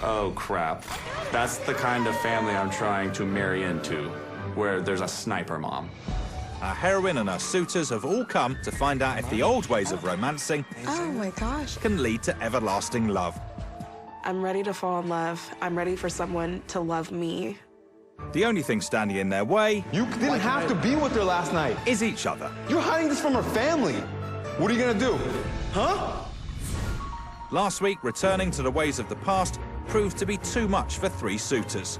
Oh, crap. That's the kind of family I'm trying to marry into, where there's a sniper mom. Our heroine and her suitors have all come to find out if the old ways of romancing Oh my gosh. can lead to everlasting love. I'm ready to fall in love. I'm ready for someone to love me. The only thing standing in their way You didn't have to be with her last night. is each other. You're hiding this from her family. What are you gonna do? Huh? Last week, returning to the ways of the past proved to be too much for 3 suitors.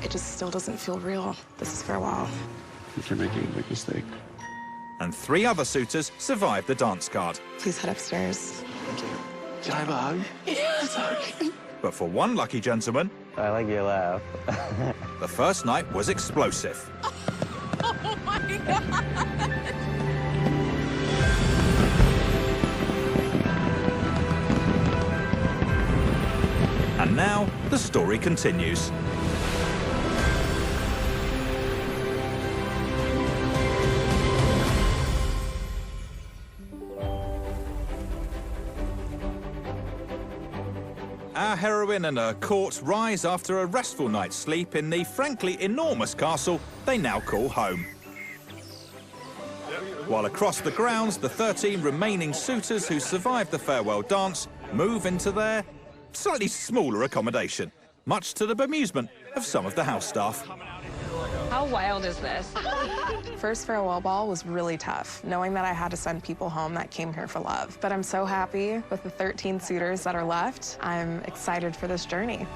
It just still doesn't feel real. This is farewell. You're making a big mistake. And 3 other suitors survived the dance card. Please head upstairs. Can I have a hug? Yes, hug. But for one lucky gentleman, I like your laugh. the first night was explosive. Oh my God. And now, the story continues. Our heroine and her court rise after a restful night's sleep in the frankly enormous castle they now call home. While across the grounds, the 13 remaining suitors who survived the farewell dance move into their slightly smaller accommodation, much to the bemusement of some of the house staff. How wild is this? First farewell ball was really tough, knowing that I had to send people home that came here for love. But I'm so happy with the 13 suitors that are left. I'm excited for this journey.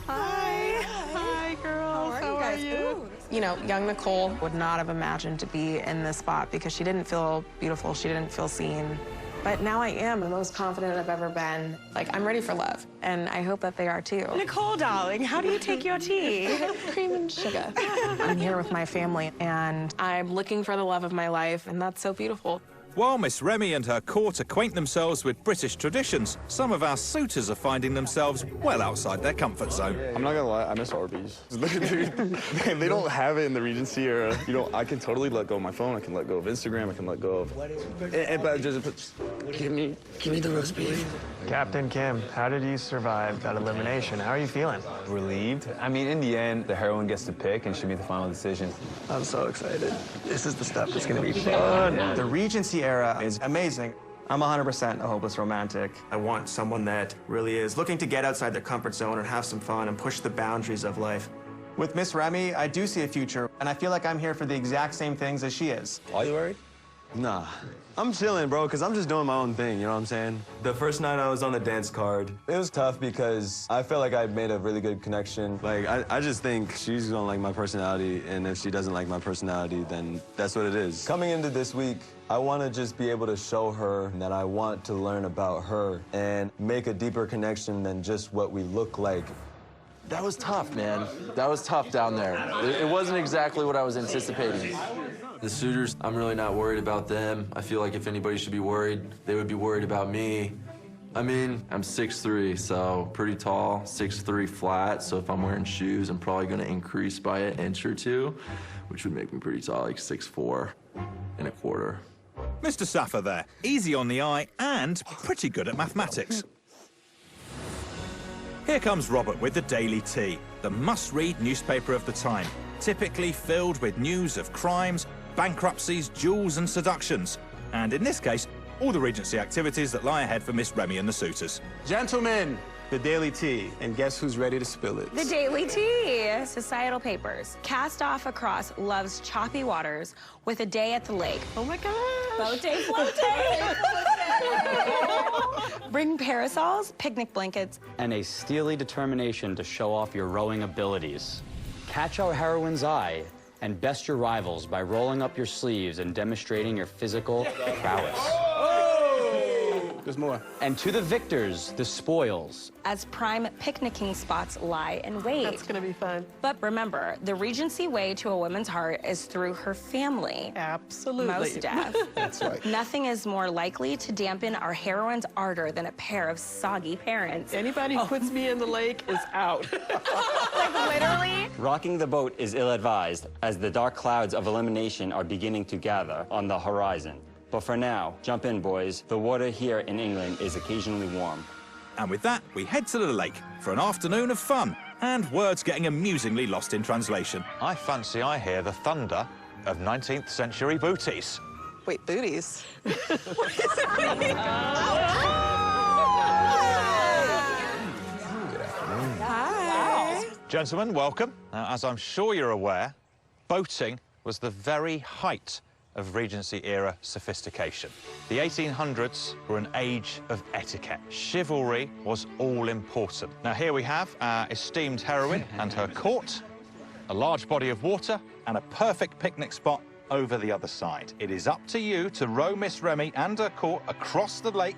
Hi. Hi, girls. How are you? You know, young Nicole would not have imagined to be in this spot because she didn't feel beautiful, she didn't feel seen. But now I am the most confident I've ever been. Like, I'm ready for love, and I hope that they are too. Nicole, darling, how do you take your tea? Cream and sugar. I'm here with my family, and I'm looking for the love of my life, and that's so beautiful. While Miss Remy and her court acquaint themselves with British traditions, some of our suitors are finding themselves well outside their comfort zone. I'm not gonna lie, I miss Arby's. They don't have it in the Regency, or I can totally let go of my phone. I can let go of Instagram. I can let go of. But just give me the roast beef. Captain Kim, how did you survive that elimination? How are you feeling? Relieved. I mean, in the end, the heroine gets to pick and she made the final decision. I'm so excited. This is the stuff that's gonna be fun. Yeah. The Regency era is amazing. I'm 100% a hopeless romantic. I want someone that really is looking to get outside their comfort zone and have some fun and push the boundaries of life. With Miss Remy, I do see a future, and I feel like I'm here for the exact same things as she is. Are you worried? Nah. I'm chilling, bro, because I'm just doing my own thing, you know what I'm saying? The first night I was on the dance card, it was tough because I felt like I made a really good connection. Like, I just think she's gonna like my personality, and if she doesn't like my personality, then that's what it is. Coming into this week, I want to just be able to show her that I want to learn about her and make a deeper connection than just what we look like. That was tough, man. That was tough down there. It wasn't exactly what I was anticipating. The suitors, I'm really not worried about them. I feel like if anybody should be worried, they would be worried about me. I mean, I'm 6'3", so pretty tall, 6'3" flat, so if I'm wearing shoes, I'm probably gonna increase by an inch or two, which would make me pretty tall, like 6'4" and a quarter. Mr. Saffer there, easy on the eye and pretty good at mathematics. Here comes Robert with the Daily Tea, the must-read newspaper of the time, typically filled with news of crimes, bankruptcies, duels and seductions. And in this case, all the Regency activities that lie ahead for Miss Remy and the suitors. Gentlemen, the Daily Tea, and guess who's ready to spill it? The Daily Tea. Societal papers. Cast off across love's choppy waters with a day at the lake. Oh my gosh. Boat day, float day. Bring parasols, picnic blankets, And a steely determination to show off your rowing abilities. Catch our heroine's eye and best your rivals by rolling up your sleeves and demonstrating your physical prowess. There's more. And to the victors, the spoils. as prime picnicking spots lie in wait. That's gonna be fun. But remember, the Regency way to a woman's heart is through her family. Absolutely. Most deaf. That's right. Nothing is more likely to dampen our heroine's ardor than a pair of soggy parents. Anybody who puts me in the lake is out. Like literally? Rocking the boat is ill-advised, as the dark clouds of elimination are beginning to gather on the horizon. But for now, jump in, boys. The water here in England is occasionally warm. And with that, we head to the lake for an afternoon of fun and words getting amusingly lost in translation. I fancy I hear the thunder of 19th century booties. Wait, booties? Hi. Gentlemen, welcome. Now, as I'm sure you're aware, boating was the very height of Regency-era sophistication. The 1800s were an age of etiquette. Chivalry was all important. Now, here we have our esteemed heroine and her court, a large body of water, and a perfect picnic spot over the other side. It is up to you to row Miss Remy and her court across the lake.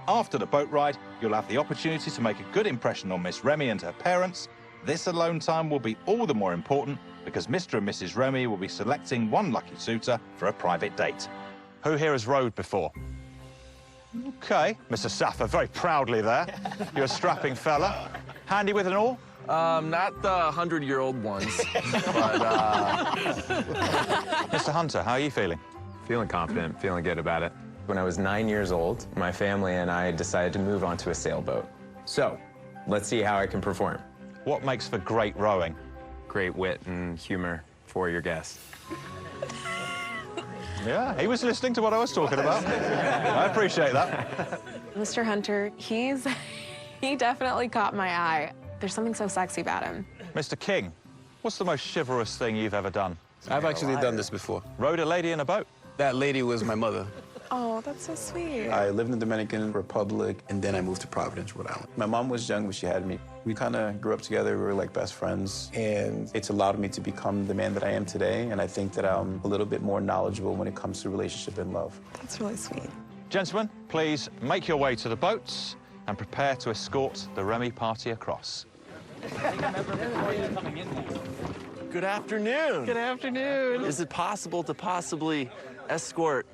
After the boat ride, you'll have the opportunity to make a good impression on Miss Remy and her parents. This alone time will be all the more important because Mr. and Mrs. Remy will be selecting one lucky suitor for a private date. Who here has rowed before? OK, Mr. Saffer, very proudly there. You're a strapping fella. Handy with an oar? Not the 100-year-old ones, but, Mr. Hunter, how are you feeling? Feeling confident, feeling good about it. When I was 9 years old, my family and I decided to move onto a sailboat. So, let's see how I can perform. What makes for great rowing? Great wit and humor for your guests. Yeah, he was listening to what I was talking about. I appreciate that. Mr. Hunter, he definitely caught my eye. There's something so sexy about him. Mr. King, what's the most chivalrous thing you've ever done? I've actually done this before. Rowed a lady in a boat? That lady was my mother. Oh, that's so sweet. I lived in the Dominican Republic, and then I moved to Providence, Rhode Island. My mom was young when she had me. We kind of grew up together. We were like best friends, and it's allowed me to become the man that I am today, and I think that I'm a little bit more knowledgeable when it comes to relationship and love. That's really sweet. Gentlemen, please make your way to the boats and prepare to escort the Remy party across. Good afternoon. Good afternoon. Is it possible to possibly escort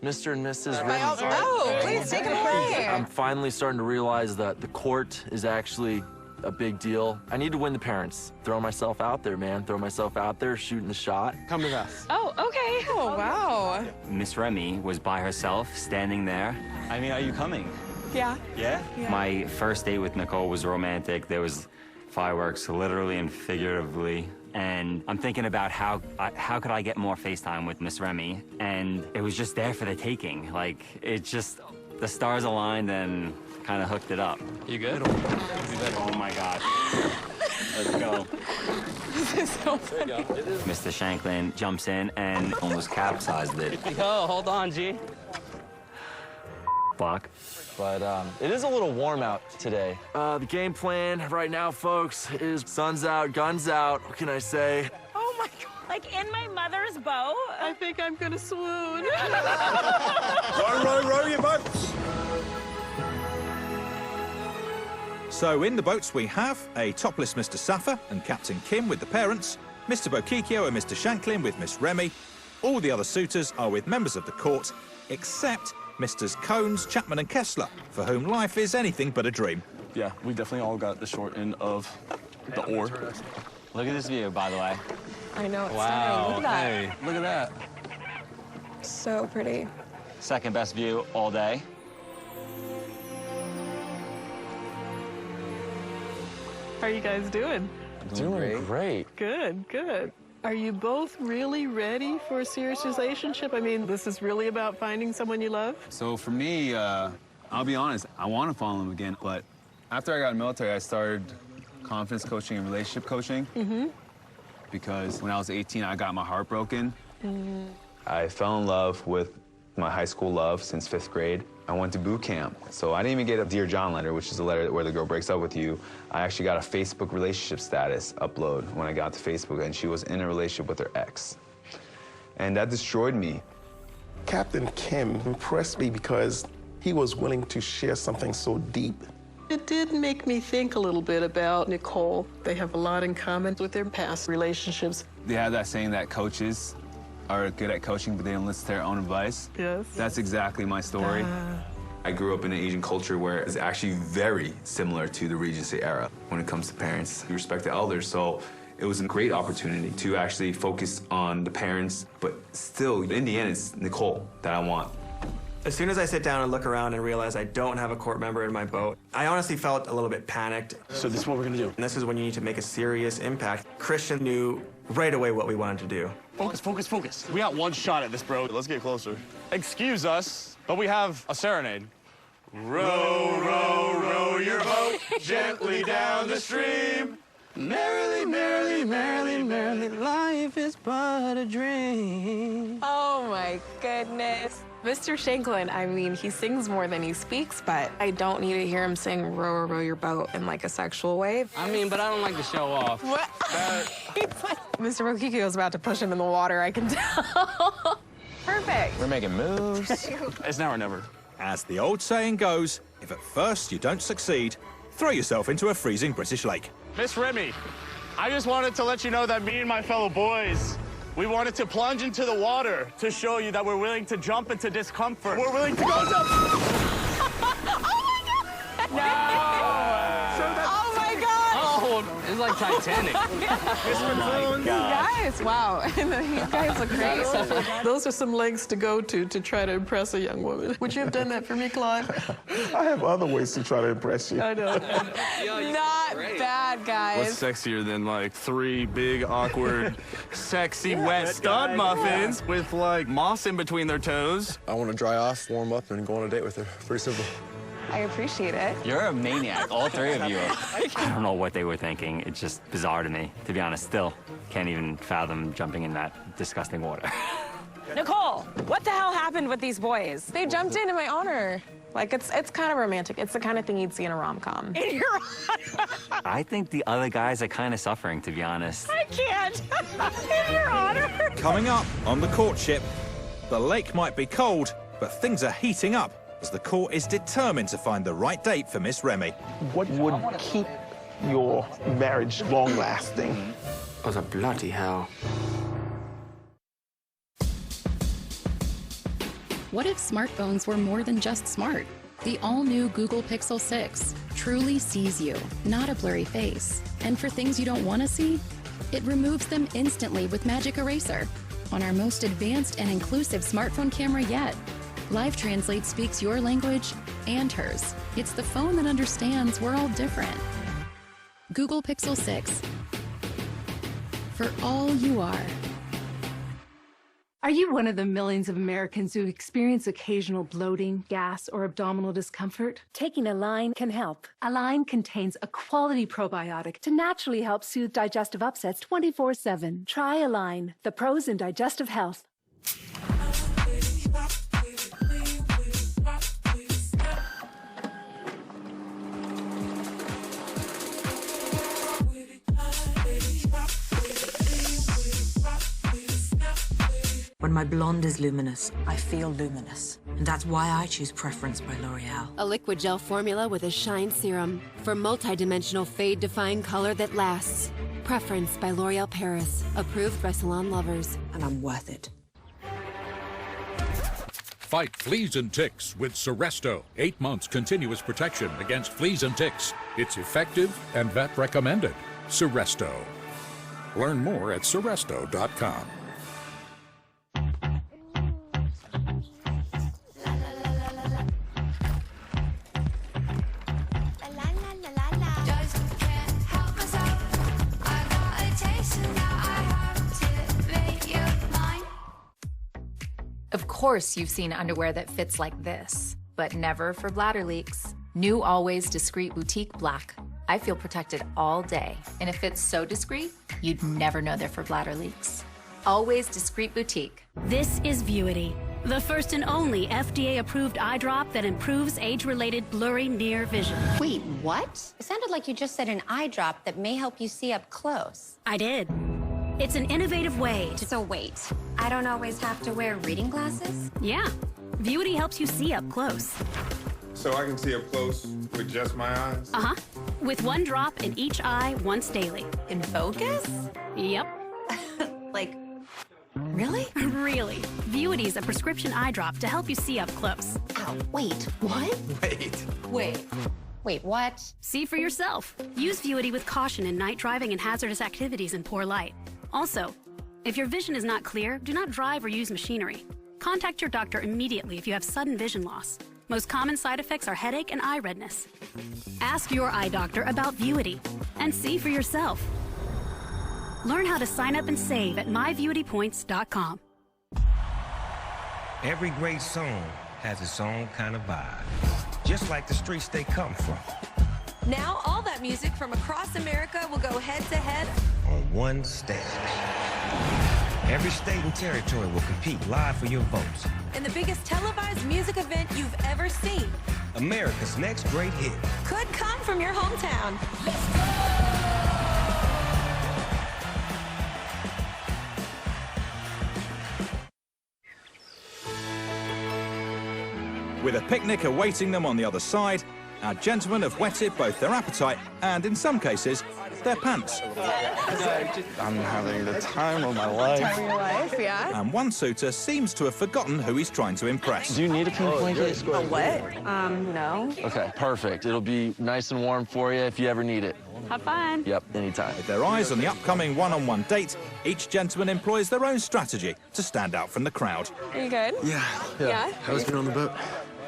Mr. and Mrs. Remy? Oh, please take it away. I'm finally starting to realize that the court is actually a big deal. I need to win the parents. Throw myself out there, man. Throw myself out there, shooting the shot. Come with us. Oh, okay. Oh, wow. Miss Remy was by herself, standing there. I mean, are you coming? Yeah. Yeah? My first date with Nicole was romantic. There was fireworks, literally and figuratively. And I'm thinking about how could I get more FaceTime with Miss Remy? And it was just there for the taking. Like, it just, the stars aligned and kind of hooked it up. You good? Oh my gosh. Let's go. This is so funny. Mr. Shanklin jumps in and almost capsized it. Yo, hold on, G. Fuck. But it is a little warm out today. The game plan right now, folks, is sun's out, guns out. What can I say? Oh my God. Like in my mother's boat? I think I'm gonna swoon. Row your boats. So in the boats we have a topless Mr. Saffer and Captain Kim with the parents, Mr. Bokikio and Mr. Shanklin with Miss Remy. All the other suitors are with members of the court, except Misters Cones, Chapman and Kessler, for whom life is anything but a dream. Yeah, we definitely all got the short end of the oar. Look at this view, by the way. I know, it's Wow. stunning. Look at that. Hey, look at that. So pretty. Second best view all day. How are you guys doing? Doing great. Good, good. Are you both really ready for a serious relationship? I mean, this is really about finding someone you love? So for me, I'll be honest, I want to fall in love again, but after I got in the military, I started confidence coaching and relationship coaching. Because when I was 18, I got my heart broken. I fell in love with my high school love since 5th grade. I went to boot camp, so I didn't even get a Dear John letter, which is a letter where the girl breaks up with you. I actually got a Facebook relationship status upload when I got to Facebook, and she was in a relationship with her ex. And that destroyed me. Captain Kim impressed me because he was willing to share something so deep. It did make me think a little bit about Nicole. They have a lot in common with their past relationships. They have that saying that coaches are good at coaching, but they don't listen to their own advice. Yes. That's exactly my story. I grew up in an Asian culture where it's actually very similar to the Regency era. When it comes to parents, you respect the elders, so it was a great opportunity to actually focus on the parents, but still, in the end, it's Nicole that I want. As soon as I sit down and look around and realize I don't have a court member in my boat, I honestly felt a little bit panicked. So this is what we're gonna do. And this is when you need to make a serious impact. Christian knew right away what we wanted to do. Focus, focus, focus. We got one shot at this, bro. Let's get closer. Excuse us, but we have a serenade. Row, row, row your boat gently down the stream. Merrily, merrily, merrily, merrily, life is but a dream. Oh my goodness. Mr. Shanklin, I mean, he sings more than he speaks, but I don't need to hear him sing row, row, row your boat in like a sexual way. I mean, but I don't like to show off. What? Mr. Rokiko is about to push him in the water, I can tell. Perfect. We're making moves. It's now or never. As the old saying goes, if at first you don't succeed, throw yourself into a freezing British lake. Miss Remy, I just wanted to let you know that me and my fellow boys, we wanted to plunge into the water to show you that we're willing to jump into discomfort. We're willing to go jump. Oh my God! Oh my God! Oh, it's like Titanic. Oh my guys, wow. You guys look great. Those are some lengths to go to try to impress a young woman. Would you have done that for me, Claude? I have other ways to try to impress you. I know. Not bad, guys. What's sexier than like 3 big, awkward, sexy, wet stud muffins with like moss in between their toes? I want to dry off, warm up, and go on a date with her. Pretty simple. I appreciate it. You're a maniac, all 3 of you. I don't know what they were thinking. It's just bizarre to me, to be honest. Still, can't even fathom jumping in that disgusting water. Nicole, what the hell happened with these boys? They jumped in my honor. Like, it's kind of romantic. It's the kind of thing you'd see in a rom-com. In your honor? I think the other guys are kind of suffering, to be honest. I can't. In your honor? Coming up on the courtship, the lake might be cold, but things are heating up as the court is determined to find the right date for Miss Remy. What would keep your marriage long-lasting? Oh, the bloody hell. What if smartphones were more than just smart? The all-new Google Pixel 6 truly sees you, not a blurry face. And for things you don't want to see, it removes them instantly with Magic Eraser on our most advanced and inclusive smartphone camera yet. Live Translate speaks your language and hers. It's the phone that understands we're all different. Google Pixel 6. For all you are. Are you one of the millions of Americans who experience occasional bloating, gas, or abdominal discomfort? Taking Align can help. Align contains a quality probiotic to naturally help soothe digestive upsets 24/7. Try Align, the pros in digestive health. When my blonde is luminous, I feel luminous. And that's why I choose Preference by L'Oreal. A liquid gel formula with a shine serum for multi-dimensional fade-defying color that lasts. Preference by L'Oreal Paris, approved by salon lovers. And I'm worth it. Fight fleas and ticks with Seresto. 8 months continuous protection against fleas and ticks. It's effective and vet recommended. Seresto. Learn more at Seresto.com. Of course you've seen underwear that fits like this, but never for bladder leaks. New Always Discreet Boutique Black. I feel protected all day, and it fits so discreet, you'd never know they're for bladder leaks. Always Discreet Boutique. This is Vuity, the first and only FDA-approved eye drop that improves age-related blurry near vision. Wait, what? It sounded like you just said an eye drop that may help you see up close. I did. It's an innovative way to... So wait, I don't always have to wear reading glasses? Yeah. Vuity helps you see up close. So I can see up close with just my eyes? Uh-huh. With one drop in each eye once daily. In focus? Yep. Like, really? Really. Vuity's a prescription eye drop to help you see up close. Ow, wait, what? Wait, what? See for yourself. Use Vuity with caution in night driving and hazardous activities in poor light. Also, if your vision is not clear, do not drive or use machinery. Contact your doctor immediately if you have sudden vision loss. Most common side effects are headache and eye redness. Ask your eye doctor about Vuity and see for yourself. Learn how to sign up and save at myvuitypoints.com. Every great song has its own kind of vibe, just like the streets they come from. Now all that music from across America will go head-to-head On one stage. Every state and territory will compete live for your votes. in the biggest televised music event you've ever seen. America's next great hit. Could come from your hometown. With a picnic awaiting them on the other side, our gentlemen have whetted both their appetite and, in some cases, their pants. I'm having the time of my life. Time of your life, yeah. And one suitor seems to have forgotten who he's trying to impress. Do you need a pink blanket? A what? No. Okay, perfect. It'll be nice and warm for you if you ever need it. Have fun. Yep, anytime. With their eyes on the upcoming one-on-one date, each gentleman employs their own strategy to stand out from the crowd. Are you good? Yeah. How's it been on the boat?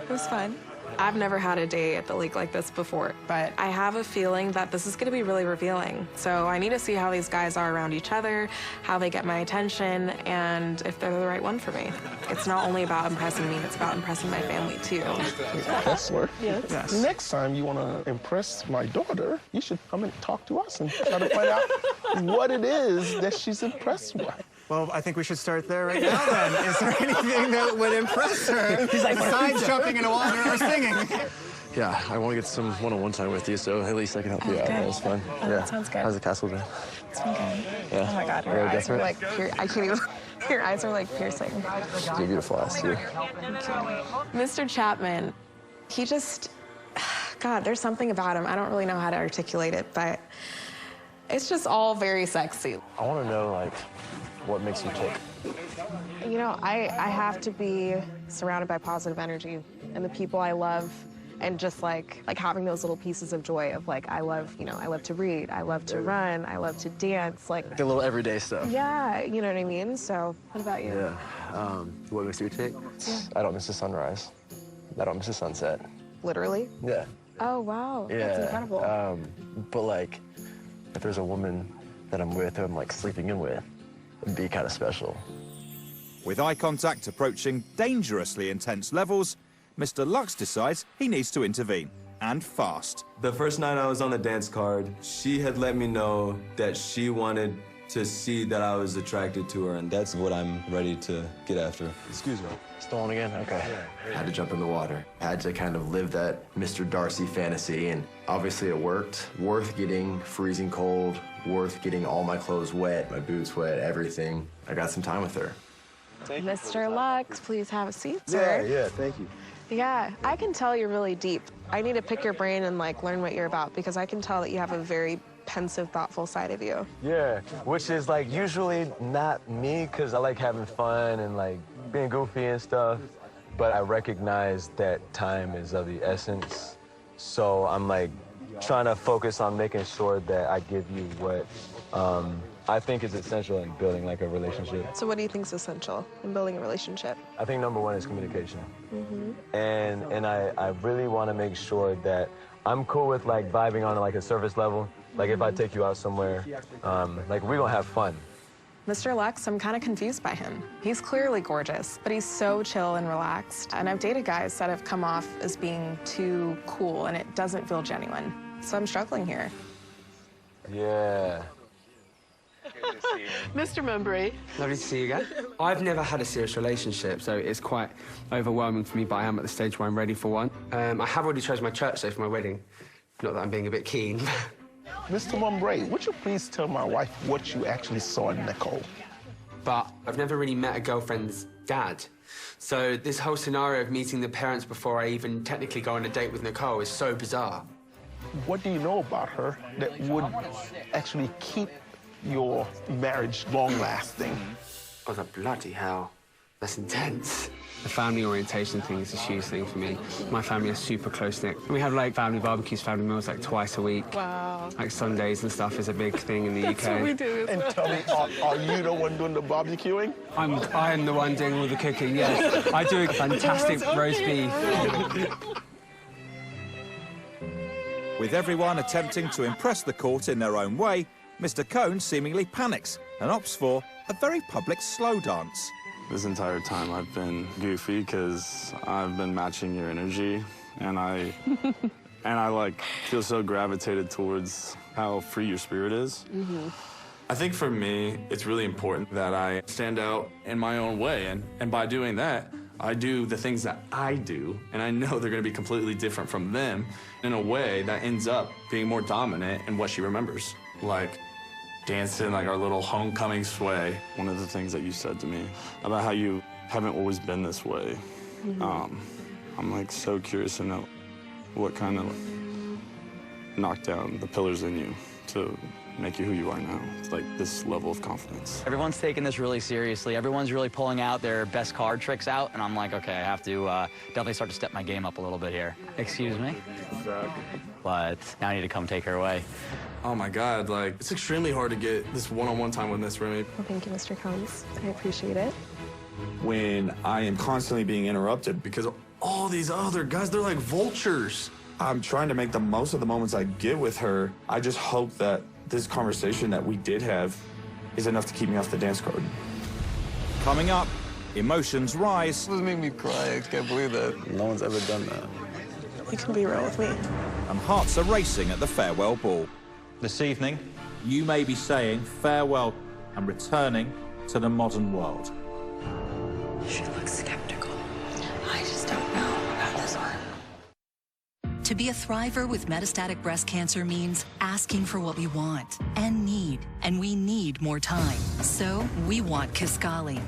It was fun. I've never had a date at the lake like this before, but I have a feeling that this is going to be really revealing. So I need to see how these guys are around each other, how they get my attention, and if they're the right one for me. It's not only about impressing me, it's about impressing my family, too. Hustler. Yes. Next time you want to impress my daughter, you should come and talk to us and try to find out what it is that she's impressed with. Well, I think we should start there right now, then. Is there anything that would impress her? He's like, besides jumping in the water or singing? Yeah, I want to get some one-on-one time with you, so at least I can help you out. That was fun. Oh, that sounds good. How's the castle been? It's been good. Yeah. Oh my God, your eyes are like, I can't even, your eyes are like piercing. You're beautiful eyes, too. Mr. Chapman, he just, God, there's something about him. I don't really know how to articulate it, but it's just all very sexy. I want to know, like, what makes you tick? You know, I have to be surrounded by positive energy and the people I love, and just like having those little pieces of joy of like, I love to read, I love to run, I love to dance, like The little everyday stuff. Yeah, you know what I mean? So what about you? Yeah. What makes you tick? Yeah. I don't miss the sunrise. I don't miss the sunset. Literally? Yeah. Oh, wow. Yeah. That's incredible. But like, if there's a woman that I'm with who I'm like sleeping in with, it'd be kind of special. With eye contact approaching dangerously intense levels, Mr. Lux decides he needs to intervene, and fast. The first night I was on the dance card, she had let me know that she wanted to see that I was attracted to her, and that's what I'm ready to get after. Excuse me. Still on again? Okay. I had to jump in the water. I had to kind of live that Mr. Darcy fantasy, and obviously it worked. Worth getting freezing cold, worth getting all my clothes wet, my boots wet, everything. I got some time with her. Mr. Lux, please have a seat, sir. Yeah, thank you. Yeah, I can tell you're really deep. I need to pick your brain and like learn what you're about, because I can tell that you have a very pensive, thoughtful side of you. Yeah, which is like usually not me, because I like having fun and like being goofy and stuff. But I recognize that time is of the essence. So I'm like trying to focus on making sure that I give you what I think is essential in building like a relationship. So what do you think is essential in building a relationship? I think number one is communication. Mm-hmm. And I really want to make sure that I'm cool with like vibing on like a surface level. Like if I take you out somewhere, like we're gonna have fun. Mr. Lux, I'm kind of confused by him. He's clearly gorgeous, but he's so chill and relaxed. And I've dated guys that have come off as being too cool, and it doesn't feel genuine. So I'm struggling here. Yeah. Mr. Membry. Lovely to see you again. I've never had a serious relationship, so it's quite overwhelming for me, but I am at the stage where I'm ready for one. I have already chosen my church, though, for my wedding. Not that I'm being a bit keen. Mr. Mumbray, would you please tell my wife what you actually saw in Nicole? But I've never really met a girlfriend's dad. So this whole scenario of meeting the parents before I even technically go on a date with Nicole is so bizarre. What do you know about her that would actually keep your marriage long-lasting? Oh, the bloody hell. That's intense. The family orientation thing is a huge thing for me. My family are super close-knit. We have, like, family barbecues, family meals, like, twice a week. Wow. Like, Sundays and stuff is a big thing in the UK. That's what we do. And tell me, are you the one doing the barbecuing? I am the one doing all the cooking, yes. I do a fantastic roast beef. With everyone attempting to impress the court in their own way, Mr. Cohn seemingly panics and opts for a very public slow dance. This entire time I've been goofy because I've been matching your energy, and I like feel so gravitated towards how free your spirit is. I think for me, it's really important that I stand out in my own way, and by doing that, I do the things that I do, and I know they're going to be completely different from them in a way that ends up being more dominant in what she remembers. Like dancing like our little homecoming sway. One of the things that you said to me about how you haven't always been this way. I'm like so curious to know what kind of knocked down the pillars in you to make you who you are now. It's like this level of confidence. Everyone's taking this really seriously. Everyone's really pulling out their best card tricks out, and I'm like, okay, I have to definitely start to step my game up a little bit here. Excuse me? But now I need to come take her away. Oh my God, like, it's extremely hard to get this one-on-one time with Miss Remy. Well, thank you, Mr. Combs. I appreciate it. When I am constantly being interrupted because all these other guys, they're like vultures. I'm trying to make the most of the moments I get with her. I just hope that this conversation that we did have is enough to keep me off the dance card. Coming up, emotions rise. This made me cry. I can't believe that. No one's ever done that. You can be real with me. And hearts are racing at the farewell ball. This evening, you may be saying farewell and returning to the modern world. She looks skeptical. I just don't know about this one. To be a thriver with metastatic breast cancer means asking for what we want and need, and we need more time. So we want Kisqali.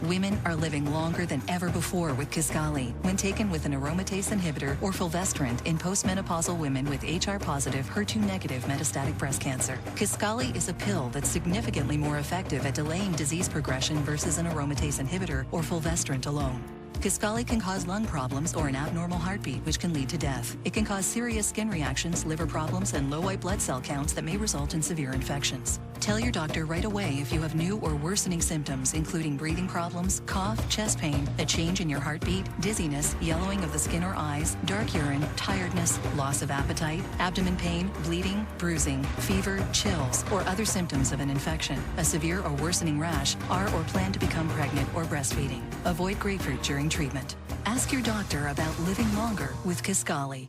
Women are living longer than ever before with Kisqali when taken with an aromatase inhibitor or fulvestrant in postmenopausal women with HR-positive, HER2-negative metastatic breast cancer. Kisqali is a pill that's significantly more effective at delaying disease progression versus an aromatase inhibitor or fulvestrant alone. Kisqali can cause lung problems or an abnormal heartbeat, which can lead to death. It can cause serious skin reactions, liver problems, and low white blood cell counts that may result in severe infections. Tell your doctor right away if you have new or worsening symptoms, including breathing problems, cough, chest pain, a change in your heartbeat, dizziness, yellowing of the skin or eyes, dark urine, tiredness, loss of appetite, abdomen pain, bleeding, bruising, fever, chills, or other symptoms of an infection, a severe or worsening rash, are or plan to become pregnant or breastfeeding. Avoid grapefruit during treatment. Ask your doctor about living longer with Kisqali.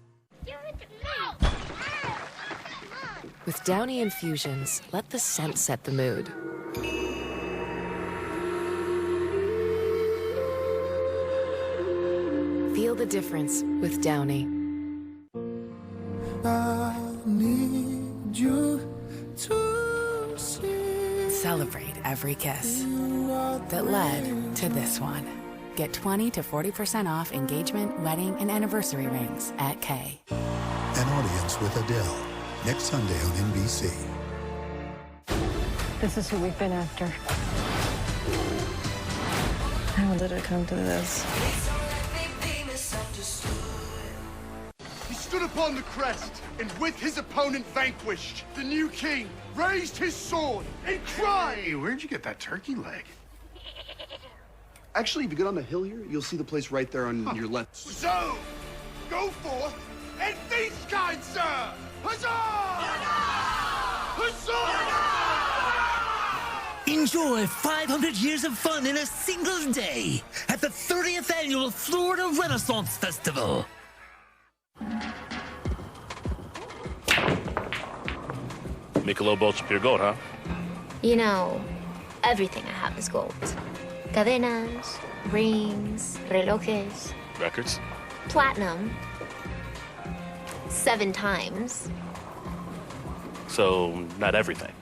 With Downy Infusions, let the scent set the mood. Feel the difference with Downy. I need you to see. Celebrate every kiss that led to this one. Get 20 to 40% off engagement, wedding, and anniversary rings at Kay. An audience with Adele, next Sunday on NBC. This is who we've been after. How did it come to this? He stood upon the crest, and with his opponent vanquished, the new king raised his sword and cried. Hey, where'd you get that turkey leg? Actually, if you get on the hill here, you'll see the place right there on your left. So, go forth and feast, kind sir! Huzzah! Huzzah! Enjoy 500 years of fun in a single day at the 30th Annual Florida Renaissance Festival. Michelob Ultra Pure Gold, huh? You know, everything I have is gold. Cadenas, rings, relojes. Records? Platinum. 7 times. So, not everything.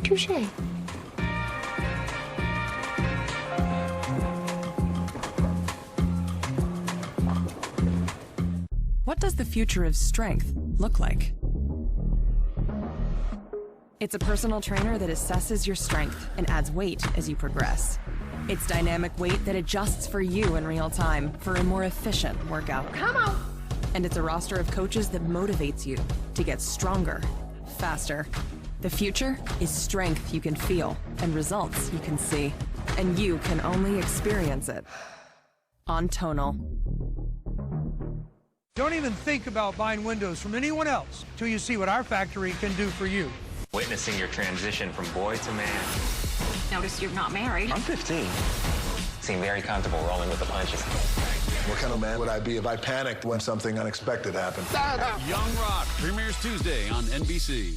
Touché. What does the future of strength look like? It's a personal trainer that assesses your strength and adds weight as you progress. It's dynamic weight that adjusts for you in real time for a more efficient workout. Come on. And it's a roster of coaches that motivates you to get stronger, faster. The future is strength you can feel and results you can see. And you can only experience it on Tonal. Don't even think about buying windows from anyone else till you see what our factory can do for you. Witnessing your transition from boy to man. Notice you're not married. I'm 15. Seem very comfortable rolling with the punches. What kind of man would I be if I panicked when something unexpected happened? Young Rock premieres Tuesday on NBC.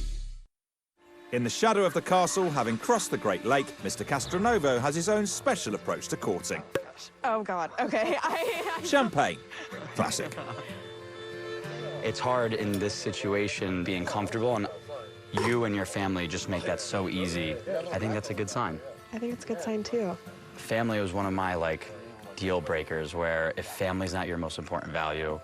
In the shadow of the castle, having crossed the Great Lake, Mr. Castronovo has his own special approach to courting. Oh, God. Okay. Champagne. Classic. It's hard in this situation being comfortable, and you and your family just make that so easy. I think that's a good sign. I think it's a good sign, too. Family was one of my, deal breakers, where if family's not your most important value,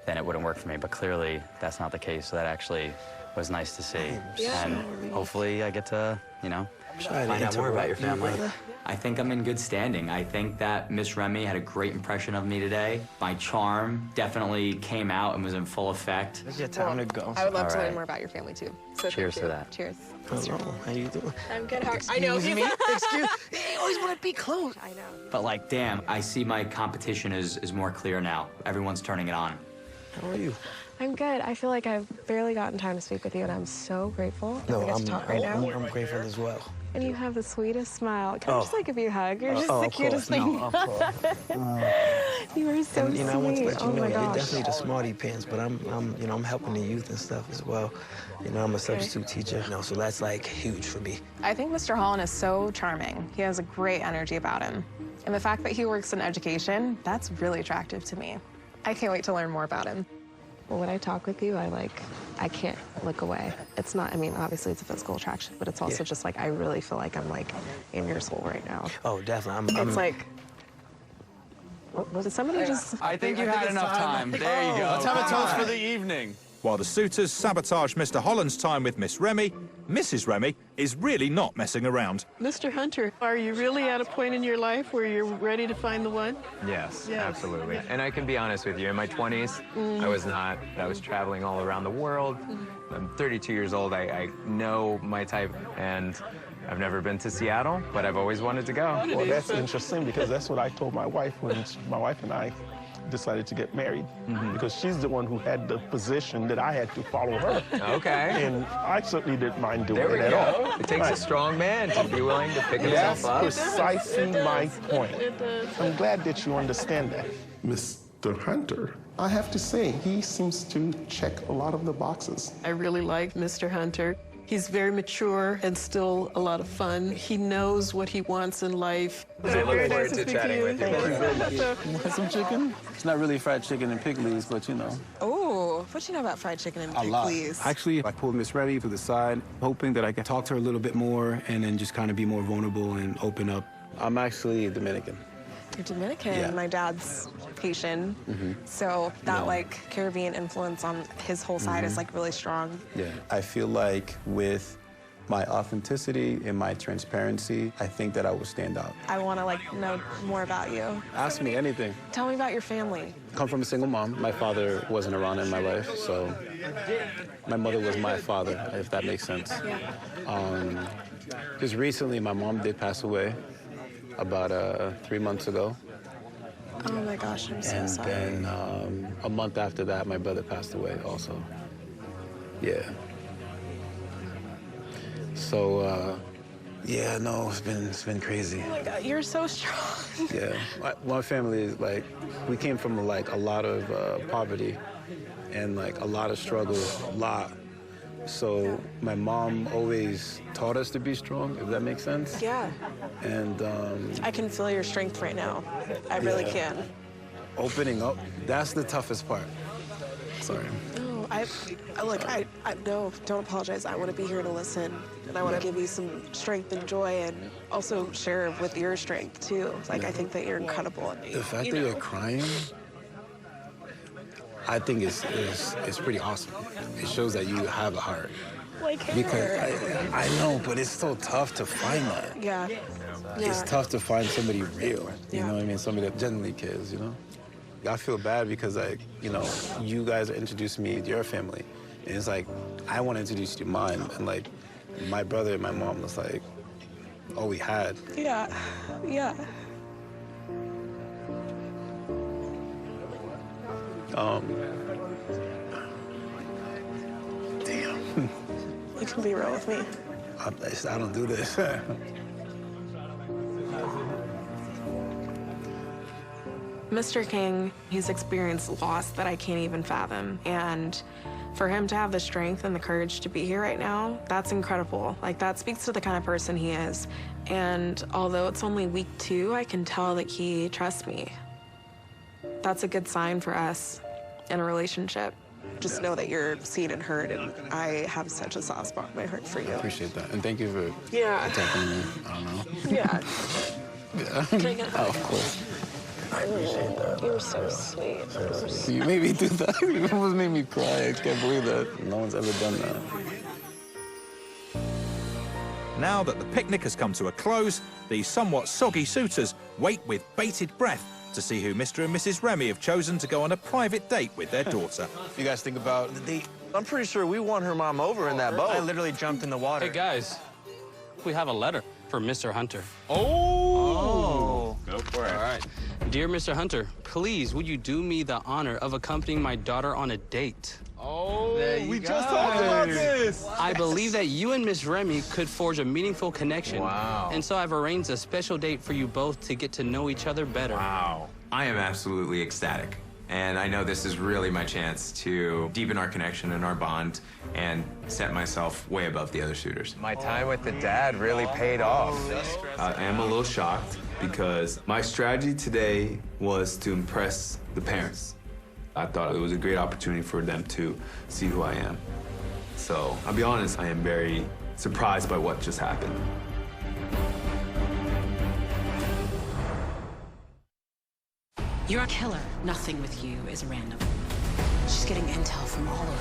then it wouldn't work for me. But clearly, that's not the case, so that actually was nice to see. Yeah. And hopefully I get to, find out more about your family. I think I'm in good standing. I think that Miss Remy had a great impression of me today. My charm definitely came out and was in full effect. It's your time to go. I would love to learn more about your family, too. So cheers thank you. to that. Cheers. Hello, how you doing? I'm good. How Excuse I know. me? Excuse me? You always want to be close. I know. But damn, I see my competition is more clear now. Everyone's turning it on. How are you? I'm good. I feel like I've barely gotten time to speak with you, and I'm so grateful that we get to talk right now. I'm grateful as well. And you have the sweetest smile. Can I just give you a hug? You're just the of cutest course. thing. No, of course. You are so sweet. I want to let you oh know my you're gosh. definitely the smarty pants, but I'm helping the youth and stuff as well. I'm a substitute teacher, so that's huge for me. I think Mr. Holland is so charming. He has a great energy about him. And the fact that he works in education, that's really attractive to me. I can't wait to learn more about him. Well, when I talk with you, I can't look away. It's not, obviously it's a physical attraction, but it's also just I really feel like I'm in your soul right now. Oh, definitely. It's did somebody just... I think you had enough time. There you go. Let's have a toast for the evening. While the suitors sabotage Mr. Holland's time with Miss Remy, Mrs. Remy is really not messing around. Mr. Hunter, are you really at a point in your life where you're ready to find the one? Yes, absolutely. And I can be honest with you, in my 20s, I was not. I was traveling all around the world. I'm 32 years old. I know my type, and I've never been to Seattle, but I've always wanted to go. Well, that's interesting because that's what I told my wife when my wife and I decided to get married, because she's the one who had the position that I had to follow her. Okay. And I certainly didn't mind doing There we it at go. all. It takes a strong man to be willing to pick himself up. That's precisely my point. I'm glad that you understand that. Mr. Hunter, I have to say, he seems to check a lot of the boxes. I really like Mr. Hunter. He's very mature and still a lot of fun. He knows what he wants in life. I look forward to chatting with you. You want some chicken? It's not really fried chicken and pickles, but Oh, what you know about fried chicken and A lot. please? Actually, I pulled Miss Remy to the side, hoping that I could talk to her a little bit more and then just kind of be more vulnerable and open up. I'm actually Dominican. You're Dominican. Yeah. My dad's Haitian. So that Caribbean influence on his whole side is really strong. Yeah, I feel like with my authenticity and my transparency, I think that I will stand out. I want to know more about you. Ask me anything. Tell me about your family. I come from a single mom. My father wasn't around in my life, so my mother was my father, if that makes sense. Just recently, my mom did pass away about 3 months ago. Oh my gosh, I'm so sorry. And then a month after that, my brother passed away also. Yeah. So, no, it's been crazy. Oh my God, you're so strong. Yeah, my family is we came from a lot of poverty and a lot of struggle, a lot. So my mom always taught us to be strong, if that makes sense. Yeah. And I can feel your strength right now. I really can. Opening up, that's the toughest part. Sorry. No, no, don't apologize. I want to be here to listen, and I want to give you some strength and joy, and also share with your strength too. I think that you're incredible. The fact that you're crying, I think it's pretty awesome. It shows that you have a heart. Like her. Because I know, but it's so tough to find that. Yeah. It's tough to find somebody real. You know what I mean? Somebody that genuinely cares, you know? I feel bad because, like, you know, you guys are introducing me to your family. And it's like, I want to introduce you to mine. And, like, my brother and my mom was, like, all we had. Yeah. Yeah. Damn. You can be real with me. I don't do this. Mr. King, he's experienced loss that I can't even fathom. And for him to have the strength and the courage to be here right now, that's incredible. Like, that speaks to the kind of person he is. And although it's only week 2, I can tell that he trusts me. That's a good sign for us in a relationship. Just know that you're seen and heard, and I have such a soft spot in my heart for you. I appreciate that. And thank you for protecting me. I don't know. Yeah. Yeah. Can I get a hug? Oh, of course. I appreciate that. You're so sweet. You made me do that. You almost made me cry. I can't believe that. No one's ever done that. Now that the picnic has come to a close, the somewhat soggy suitors wait with bated breath to see who Mr. and Mrs. Remy have chosen to go on a private date with their daughter. You guys think about the date? I'm pretty sure we won her mom over in that boat. I literally jumped in the water. Hey, guys, we have a letter for Mr. Hunter. Oh! Go for it. All right. Dear Mr. Hunter, please, would you do me the honor of accompanying my daughter on a date? Oh, we just talked about this. I believe that you and Miss Remy could forge a meaningful connection. Wow. And so I've arranged a special date for you both to get to know each other better. Wow. I am absolutely ecstatic. And I know this is really my chance to deepen our connection and our bond and set myself way above the other suitors. My time with the dad really paid off. I am a little shocked because my strategy today was to impress the parents. I thought it was a great opportunity for them to see who I am. So I'll be honest, I am very surprised by what just happened. You're a killer. Nothing with you is random. She's getting intel from all over.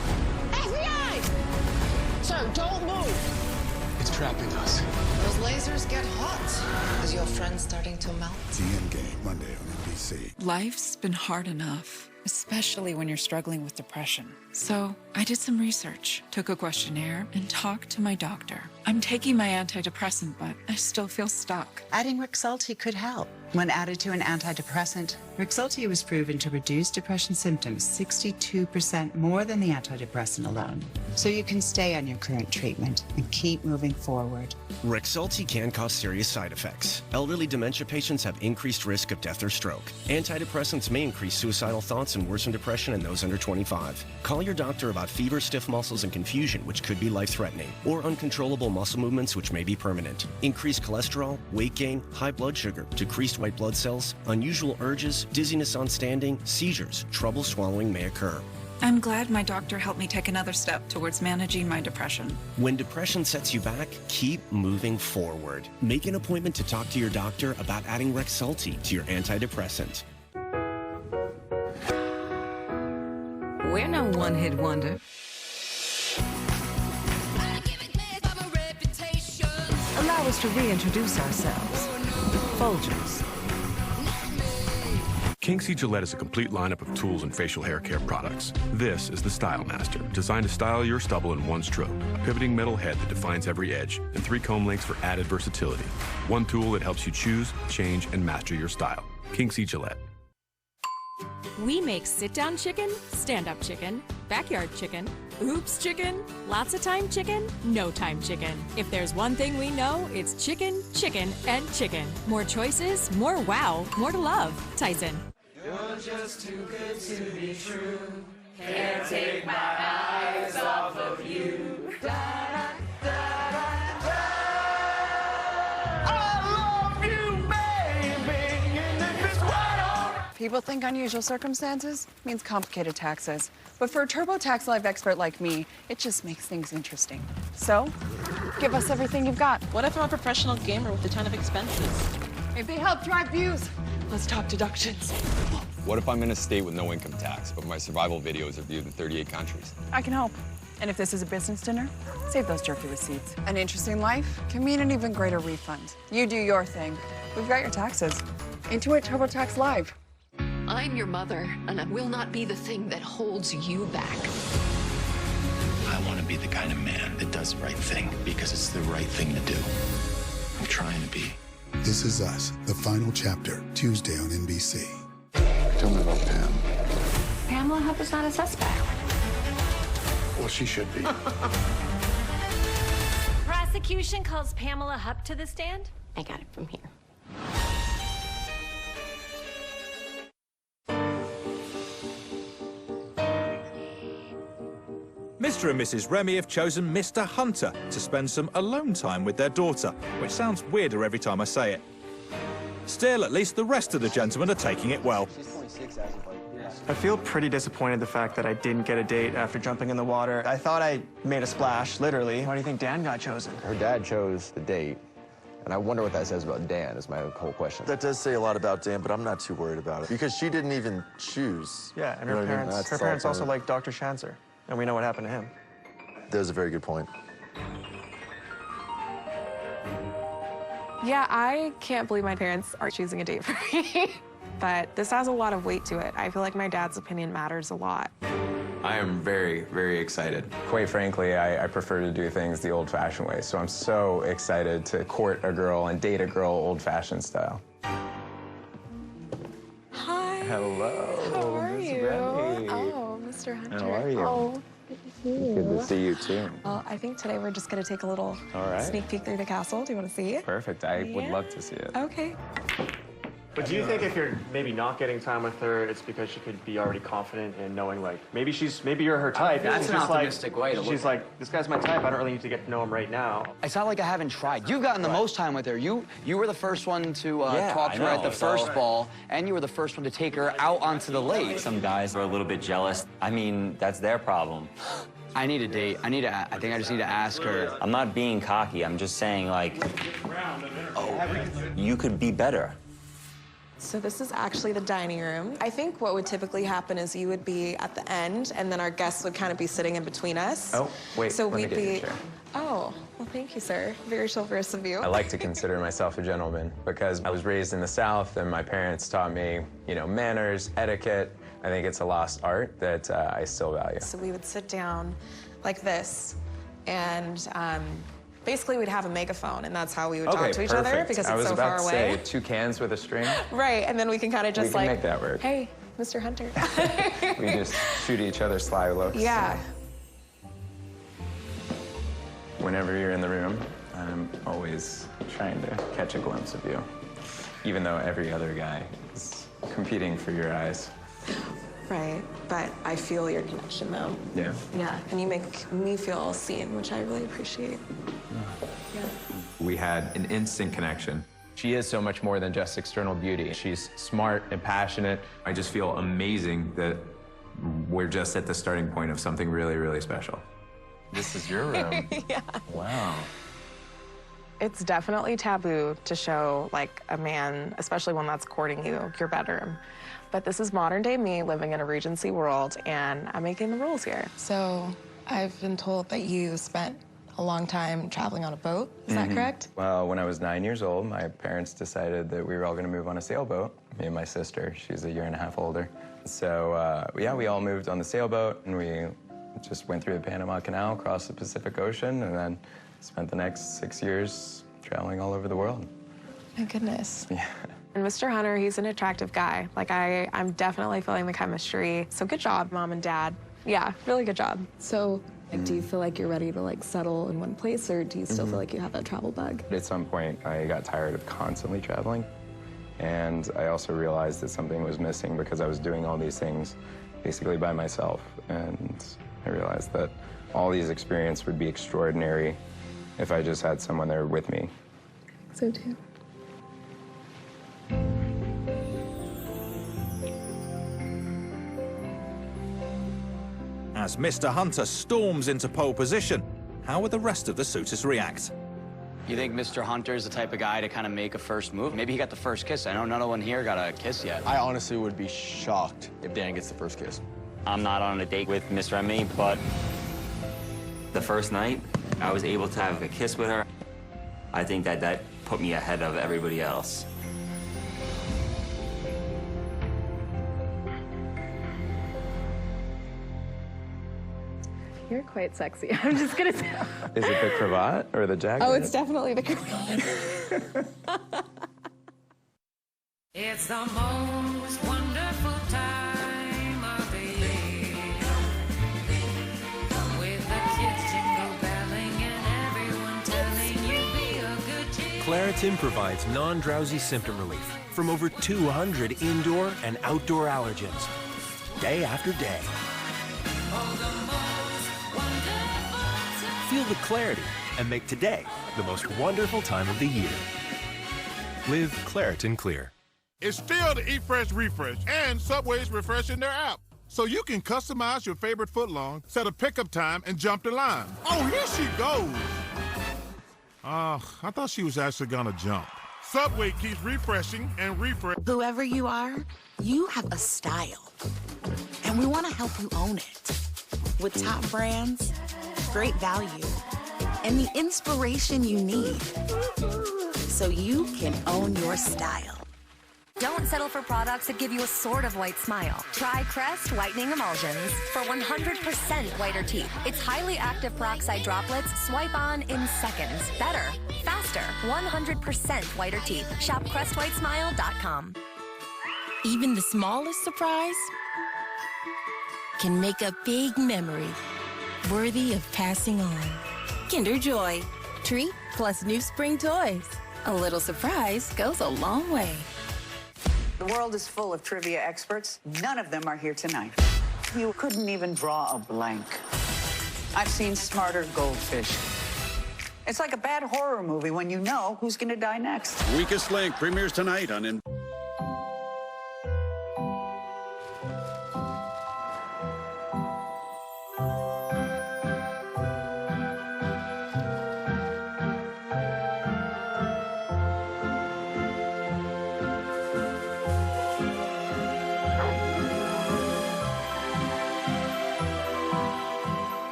FBI! Sir, don't move! It's trapping us. Those lasers get hot. Is your friend starting to melt? The Endgame, Monday on NBC. Life's been hard enough, especially when you're struggling with depression. So I did some research, took a questionnaire, and talked to my doctor. I'm taking my antidepressant, but I still feel stuck. Adding Rexulti could help. When added to an antidepressant, Rexulti was proven to reduce depression symptoms 62% more than the antidepressant alone. So you can stay on your current treatment and keep moving forward. Rexulti can cause serious side effects. Elderly dementia patients have increased risk of death or stroke. Antidepressants may increase suicidal thoughts and worsen depression in those under 25. Call your doctor about fever, stiff muscles, and confusion, which could be life-threatening, or uncontrollable muscle movements, which may be permanent. Increased cholesterol, weight gain, high blood sugar, decreased white blood cells, unusual urges, dizziness on standing, seizures, trouble swallowing may occur. I'm glad my doctor helped me take another step towards managing my depression. When depression sets you back, keep moving forward. Make an appointment to talk to your doctor about adding Rexulti to your antidepressant. We're no one-hit wonder. Allow us to reintroduce ourselves. Folgers. Kinksy Gillette is a complete lineup of tools and facial hair care products. This is the Style Master, designed to style your stubble in one stroke. A pivoting metal head that defines every edge, and 3 comb links for added versatility. One tool that helps you choose, change, and master your style. Kinksy Gillette. We make sit-down chicken, stand-up chicken, backyard chicken, oops chicken, lots of time chicken, no time chicken. If there's one thing we know, it's chicken, chicken, and chicken. More choices, more wow, more to love. Tyson. You're just too good to be true. Can't take my eyes off of you. I love you, baby, and if it's right on. People think unusual circumstances means complicated taxes. But for a TurboTax Live expert like me, it just makes things interesting. So, give us everything you've got. What if I'm a professional gamer with a ton of expenses? If they help drive views, let's talk deductions. What if I'm in a state with no income tax, but my survival videos are viewed in 38 countries? I can help. And if this is a business dinner, save those jerky receipts. An interesting life can mean an even greater refund. You do your thing. We've got your taxes. Intuit TurboTax Live. I'm your mother, and I will not be the thing that holds you back. I want to be the kind of man that does the right thing because it's the right thing to do. I'm trying to be. This Is Us, the final chapter, Tuesday on NBC. Tell me about Pam. Pamela Hupp is not a suspect. Well, she should be. Prosecution calls Pamela Hupp to the stand? I got it from here. Mr. and Mrs. Remy have chosen Mr. Hunter to spend some alone time with their daughter, which sounds weirder every time I say it. Still, at least the rest of the gentlemen are taking it well. I feel pretty disappointed the fact that I didn't get a date after jumping in the water. I thought I made a splash, literally. Why do you think Dan got chosen? Her dad chose the date, and I wonder what that says about Dan, is my whole question. That does say a lot about Dan, but I'm not too worried about it. Because she didn't even choose. Yeah, and her parents also like Dr. Schanzer, and we know what happened to him. That was a very good point. Yeah, I can't believe my parents are choosing a date for me. But this has a lot of weight to it. I feel like my dad's opinion matters a lot. I am very, very excited. Quite frankly, I prefer to do things the old-fashioned way, so I'm so excited to court a girl and date a girl old-fashioned style. Hi. Hello. How are Miss you? Remy. Oh, Mr. Hunter. How are you? Oh, good to see you. Good to see you, too. Well, I think today we're just going to take a little sneak peek through the castle. Do you want to see it? Perfect. I would love to see it. Okay. But do you think if you're maybe not getting time with her, it's because she could be already confident in knowing, like, maybe you're her type. That's an optimistic way to look at it. She's like, this guy's my type. I don't really need to get to know him right now. It's not like I haven't tried. You've gotten the most time with her. You were the first one to talk to her at the first ball, and you were the first one to take her out onto the lake. Some guys are a little bit jealous. I mean, that's their problem. I need a date. I think I just need to ask her. I'm not being cocky. I'm just saying, like, you could be better. So this is actually the dining room. I think what would typically happen is you would be at the end, and then our guests would kind of be sitting in between us. Oh, wait, so let me we'd get you a be. chair. Oh, well, thank you, sir. Very chivalrous of you. I like to consider myself a gentleman because I was raised in the South, and my parents taught me, manners, etiquette. I think it's a lost art that I still value. So we would sit down like this, and basically we'd have a megaphone, and that's how we would talk to each other because it's so far away. I was about to say 2 cans with a string. Right, and then we can kind of just we can make that work. Hey, Mr. Hunter. We just shoot each other sly looks. Yeah. Whenever you're in the room, I'm always trying to catch a glimpse of you, even though every other guy is competing for your eyes. Right, but I feel your connection, though. Yeah. Yeah, and you make me feel seen, which I really appreciate. Yeah. We had an instant connection. She is so much more than just external beauty. She's smart and passionate. I just feel amazing that we're just at the starting point of something really, really special. This is your room. Yeah. Wow. It's definitely taboo to show, like, a man, especially one that's courting you, your bedroom. But this is modern-day me living in a Regency world, and I'm making the rules here. So I've been told that you spent a long time traveling on a boat. Is that correct? Well, when I was 9 years old, my parents decided that we were all going to move on a sailboat. Me and my sister. She's a 1.5 years older. So, yeah, we all moved on the sailboat, and we just went through the Panama Canal, crossed the Pacific Ocean, and then spent the next 6 years traveling all over the world. My goodness. Yeah. And Mr. Hunter, he's an attractive guy. Like, I'm definitely feeling the chemistry. So good job, Mom and Dad. Yeah, really good job. So, like, do you feel like you're ready to, like, settle in one place, or do you still feel like you have that travel bug? At some point, I got tired of constantly traveling. And I also realized that something was missing because I was doing all these things basically by myself. And I realized that all these experiences would be extraordinary if I just had someone there with me. So too. As Mr. Hunter storms into pole position, how will the rest of the suitors react? You think Mr. Hunter's the type of guy to kind of make a first move? Maybe he got the first kiss. I know none one here got a kiss yet. I honestly would be shocked if Dan gets the first kiss. I'm not on a date with Miss Remy, but the first night, I was able to have a kiss with her. I think that put me ahead of everybody else. You're quite sexy. I'm just gonna say. Is it the cravat or the jacket? Oh, it's definitely the cravat. It's the most wonderful time of the year. With the kids jingle belling and everyone telling you be a good cheer. Claritin provides non-drowsy symptom relief from over 200 indoor and outdoor allergens, day after day. Feel the clarity and make today the most wonderful time of the year. Live Claritin Clear. It's still the Eat Fresh Refresh, and Subway's refreshing their app. So you can customize your favorite footlong, set a pickup time, and jump the line. Oh, here she goes. I thought she was actually gonna jump. Subway keeps refreshing and refresh. Whoever you are, you have a style. And we want to help you own it. With top brands, great value, and the inspiration you need. So you can own your style. Don't settle for products that give you a sort of white smile. Try Crest Whitening Emulsions for 100% whiter teeth. Its highly active peroxide droplets swipe on in seconds. Better, faster, 100% whiter teeth. Shop CrestWhiteSmile.com. Even the smallest surprise can make a big memory worthy of passing on. Kinder Joy. Treat plus new spring toys. A little surprise goes a long way. The world is full of trivia experts. None of them are here tonight. You couldn't even draw a blank. I've seen smarter goldfish. It's like a bad horror movie when you know who's going to die next. Weakest Link premieres tonight on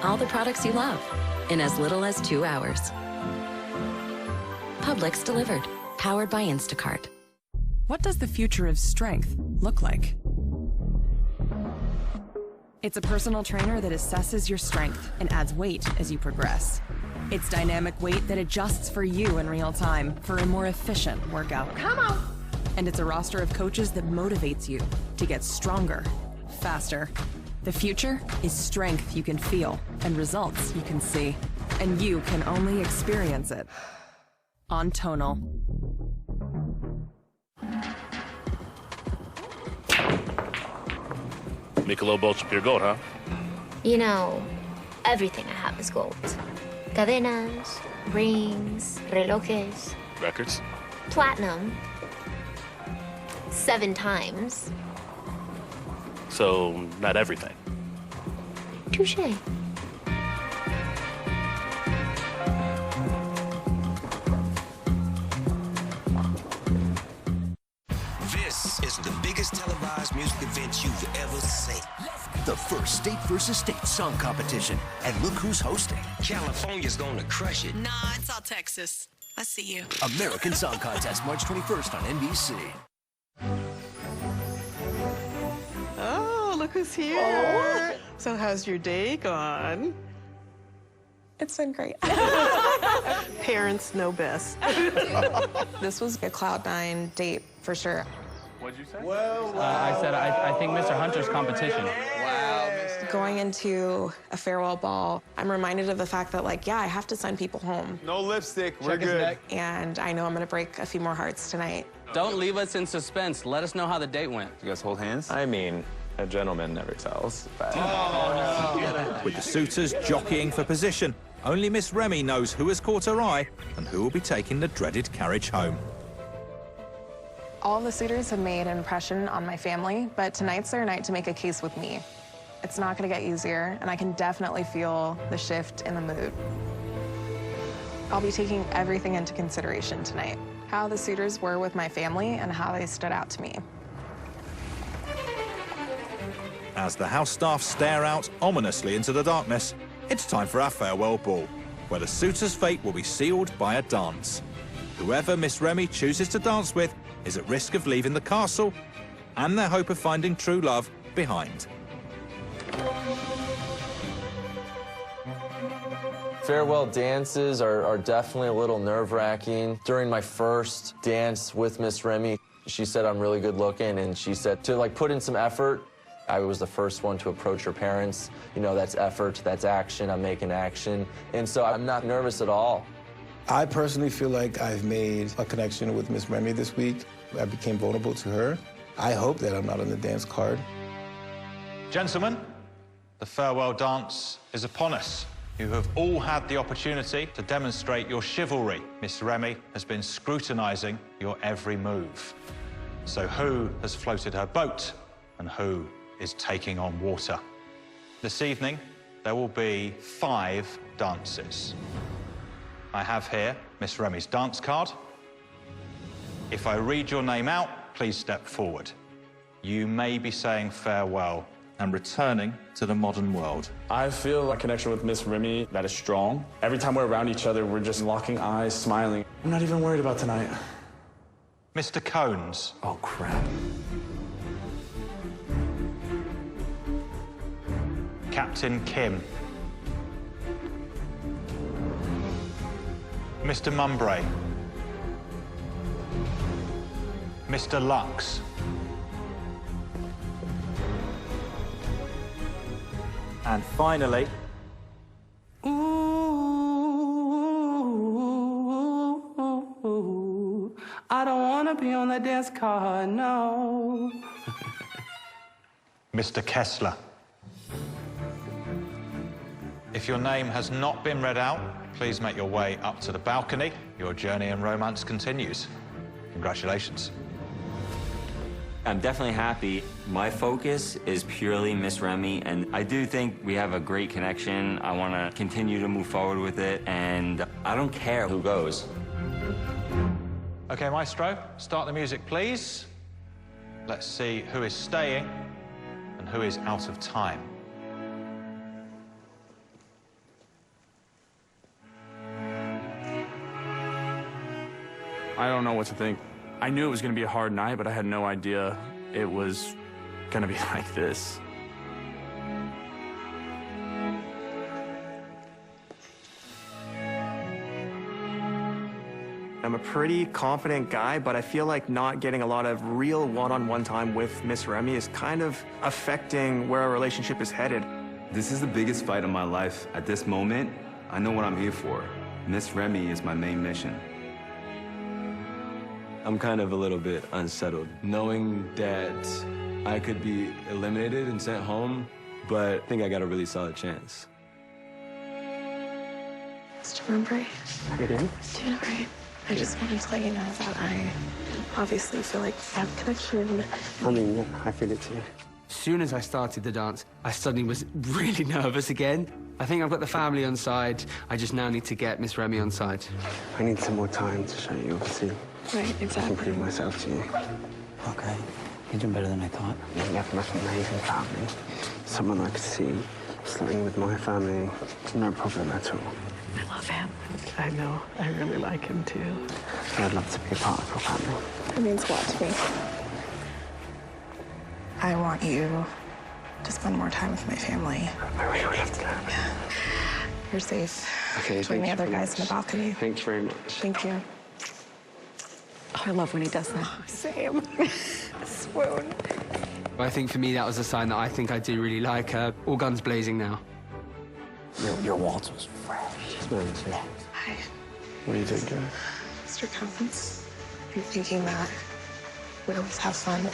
All the products you love in as little as 2 hours. Publix delivered, powered by Instacart. What does the future of strength look like? It's a personal trainer that assesses your strength and adds weight as you progress. It's dynamic weight that adjusts for you in real time for a more efficient workout. Come on! And it's a roster of coaches that motivates you to get stronger, faster. The future is strength you can feel and results you can see. And you can only experience it on Tonal. Michelob Ultra Pure Gold, huh? You know, everything I have is gold. Cadenas, rings, relojes. Records? Platinum. 7 times. So, not everything. Touché. This is the biggest televised music event you've ever seen. The first state versus state song competition. And look who's hosting. California's gonna crush it. Nah, it's all Texas. I see you. American Song Contest, March 21st on NBC. Oh, look who's here. So how's your day gone? It's been great. Parents know best. This was a Cloud9 date for sure. What'd you say? I said I think Mr. Hunter's competition. Going into a farewell ball, I'm reminded of the fact that, like, yeah, I have to send people home. No lipstick, we're Check his good. neck. And I know I'm gonna break a few more hearts tonight. Don't leave us in suspense. Let us know how the date went. You guys hold hands? I mean, a gentleman never tells. But... With the suitors jockeying for position, only Miss Remy knows who has caught her eye and who will be taking the dreaded carriage home. All the suitors have made an impression on my family, but tonight's their night to make a case with me. It's not gonna get easier, and I can definitely feel the shift in the mood. I'll be taking everything into consideration tonight. How the suitors were with my family and how they stood out to me. As the house staff stare out ominously into the darkness, it's time for our farewell ball, where the suitor's fate will be sealed by a dance. Whoever Miss Remy chooses to dance with is at risk of leaving the castle and their hope of finding true love behind. Farewell dances are definitely a little nerve-wracking. During my first dance with Miss Remy, she said I'm really good looking, and she said to put in some effort. I was the first one to approach her parents. You know, that's effort, that's action, I'm making action. And so I'm not nervous at all. I personally feel like I've made a connection with Miss Remy this week. I became vulnerable to her. I hope that I'm not on the dance card. Gentlemen, the farewell dance is upon us. You have all had the opportunity to demonstrate your chivalry. Miss Remy has been scrutinising your every move. So who has floated her boat and who is taking on water? This evening, there will be 5 dances. I have here Miss Remy's dance card. If I read your name out, please step forward. You may be saying farewell and returning to the modern world. I feel a connection with Miss Remy that is strong. Every time we're around each other, we're just locking eyes, smiling. I'm not even worried about tonight. Mr. Cones. Oh, crap. Captain Kim. Mr. Mumbray. Mr. Lux. And finally, Ooh, I don't want to be on the dance card, no. Mr. Kessler. If your name has not been read out, please make your way up to the balcony. Your journey in romance continues. Congratulations. I'm definitely happy. My focus is purely Miss Remy, and I do think we have a great connection. I want to continue to move forward with it, and I don't care who goes. Okay, Maestro, start the music, please. Let's see who is staying and who is out of time. I don't know what to think. I knew it was going to be a hard night, but I had no idea it was going to be like this. I'm a pretty confident guy, but I feel like not getting a lot of real one-on-one time with Miss Remy is kind of affecting where our relationship is headed. This is the biggest fight of my life. At this moment, I know what I'm here for. Miss Remy is my main mission. I'm kind of a little bit unsettled, knowing that I could be eliminated and sent home, but I think I got a really solid chance. Mr. Mumbray. How you doing? Doing all right. I just wanted to let you know that I obviously feel like we have a connection. I mean, yeah, I feel it too. As soon as I started the dance, I suddenly was really nervous again. I think I've got the family on side. I just now need to get Miss Remy on side. I need some more time to show you, obviously. Right, exactly. Prove myself to you. Okay. You're doing better than I thought. You have the most amazing family. Someone I could see starting with my family, no problem at all. I love him. I know. I really like him, too. I'd love to be a part of your family. It means a lot to me. I want you to spend more time with my family. I really would love to have. Yeah. You're safe. Okay, Join the other guys in the balcony. Thank you very much. Thank you. Oh, I love when he does that. Same. Swoon. I think for me, that was a sign that I think I do really like her. All guns blazing now. Your waltz was fresh. Smelling too. Hi. What are you doing, Joe? Mr. Cones, I'm thinking that we always have fun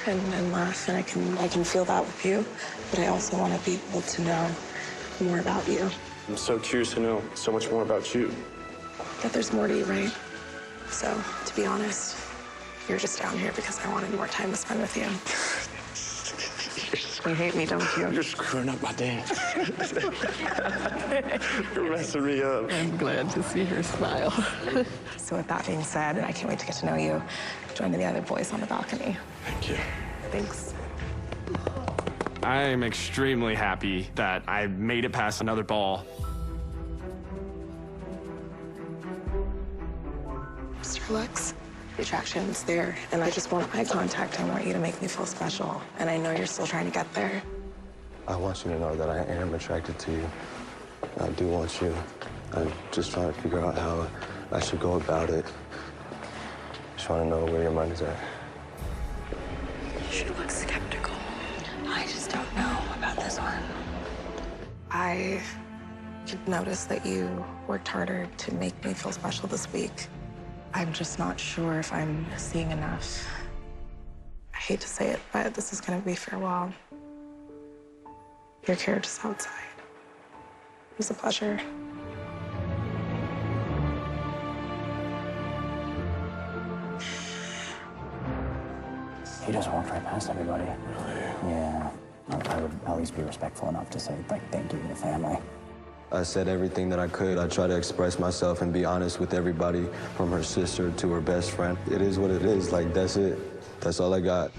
and laugh, and I can feel that with you, but I also want to be able to know more about you. I'm so curious to know so much more about you. That there's more to you, right? So, to be honest, you're just down here because I wanted more time to spend with you. You're You hate me, don't you? You're screwing up my dance. You're messing me up. I'm glad to see her smile. So with that being said, I can't wait to get to know you. Join the other boys on the balcony. Thank you. Thanks. I'm extremely happy that I made it past another ball. Mr. Lux, the attraction is there, and I just want eye contact. I want you to make me feel special, and I know you're still trying to get there. I want you to know that I am attracted to you. I do want you. I'm just trying to figure out how I should go about it. Just want to know where your mind is at. You should look skeptical. I just don't know about this one. I could notice that you worked harder to make me feel special this week. I'm just not sure if I'm seeing enough. I hate to say it, but this is gonna be farewell. Your carriage is outside. It was a pleasure. He just walked right past everybody. Really? Yeah. I would at least be respectful enough to say, like, thank you to the family. I said everything that I could. I tried to express myself and be honest with everybody, from her sister to her best friend. It is what it is. Like, that's it. That's all I got.